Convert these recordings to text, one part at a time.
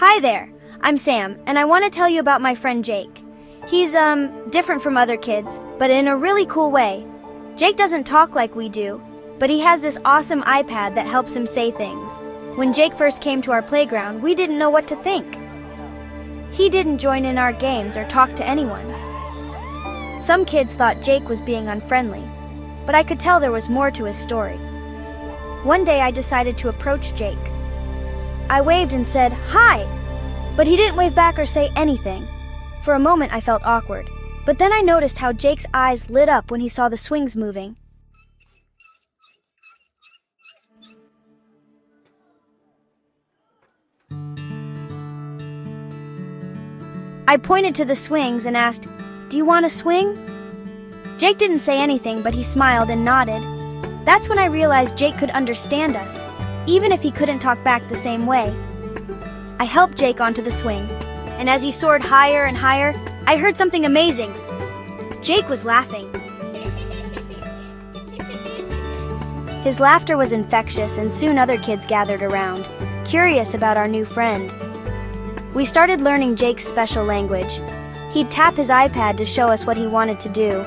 Hi there, I'm Sam, and I want to tell you about my friend Jake. He's, different from other kids, but in a really cool way. Jake doesn't talk like we do, but he has this awesome iPad that helps him say things. When Jake first came to our playground, we didn't know what to think. He didn't join in our games or talk to anyone. Some kids thought Jake was being unfriendly, but I could tell there was more to his story. One day I decided to approach Jake. I waved and said, "Hi!" But he didn't wave back or say anything. For a moment I felt awkward, but then I noticed how Jake's eyes lit up when he saw the swings moving. I pointed to the swings and asked, "Do you want to swing?" Jake didn't say anything, but he smiled and nodded. That's when I realized Jake could understand us, even if he couldn't talk back the same way. I helped Jake onto the swing, and as he soared higher and higher, I heard something amazing. Jake was laughing. His laughter was infectious, and soon other kids gathered around, curious about our new friend. We started learning Jake's special language. He'd tap his iPad to show us what he wanted to do.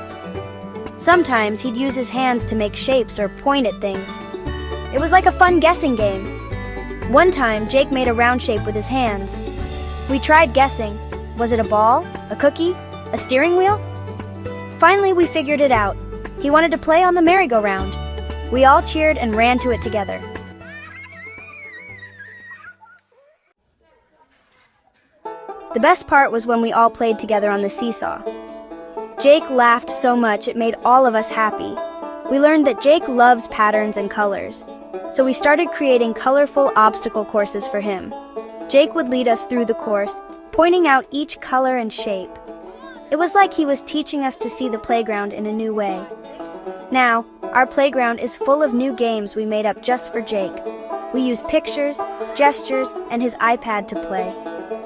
Sometimes he'd use his hands to make shapes or point at things. It was like a fun guessing game. One time, Jake made a round shape with his hands. We tried guessing. Was it a ball? A cookie? A steering wheel? Finally, we figured it out. He wanted to play on the merry-go-round. We all cheered and ran to it together. The best part was when we all played together on the seesaw. Jake laughed so much it made all of us happy. We learned that Jake loves patterns and colors, so we started creating colorful obstacle courses for him. Jake would lead us through the course, pointing out each color and shape. It was like he was teaching us to see the playground in a new way. Now, our playground is full of new games we made up just for Jake. We use pictures, gestures, and his iPad to play.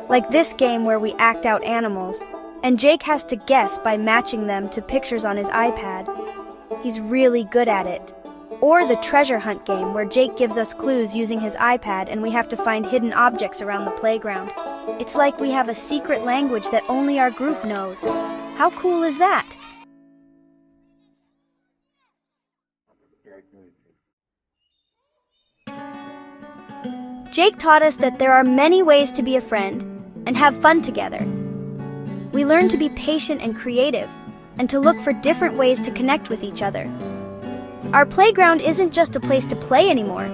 Like this game where we act out animals, and Jake has to guess by matching them to pictures on his iPad. He's really good at it. Or the treasure hunt game where Jake gives us clues using his iPad and we have to find hidden objects around the playground. It's like we have a secret language that only our group knows. How cool is that? Jake taught us that there are many ways to be a friend and have fun together. We learned to be patient and creative, and to look for different ways to connect with each other. Our playground isn't just a place to play anymore.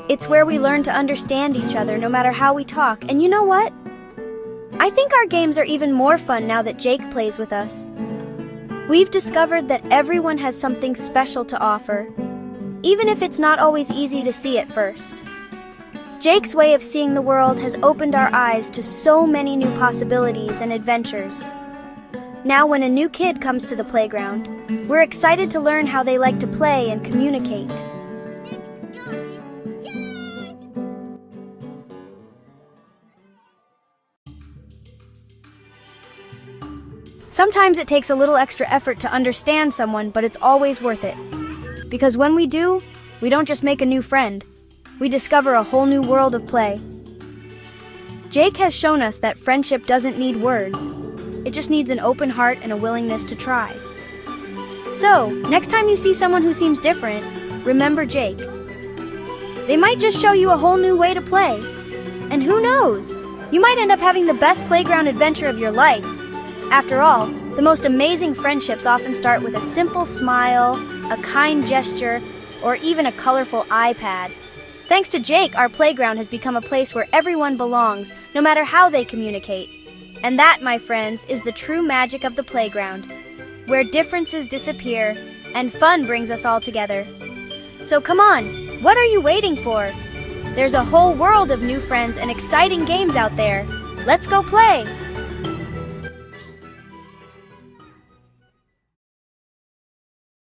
It's where we learn to understand each other no matter how we talk. And you know what? I think our games are even more fun now that Jake plays with us. We've discovered that everyone has something special to offer, even if it's not always easy to see at first. Jake's way of seeing the world has opened our eyes to so many new possibilities and adventures. Now when a new kid comes to the playground, we're excited to learn how they like to play and communicate. Sometimes it takes a little extra effort to understand someone, but it's always worth it. Because when we do, we don't just make a new friend. We discover a whole new world of play. Jake has shown us that friendship doesn't need words. It just needs an open heart and a willingness to try. So, next time you see someone who seems different, remember Jake. They might just show you a whole new way to play. And who knows? You might end up having the best playground adventure of your life. After all, the most amazing friendships often start with a simple smile, a kind gesture, or even a colorful iPad. Thanks to Jake, our playground has become a place where everyone belongs, no matter how they communicate. And that, my friends, is the true magic of the playground, where differences disappear and fun brings us all together. So come on, what are you waiting for? There's a whole world of new friends and exciting games out there. Let's go play!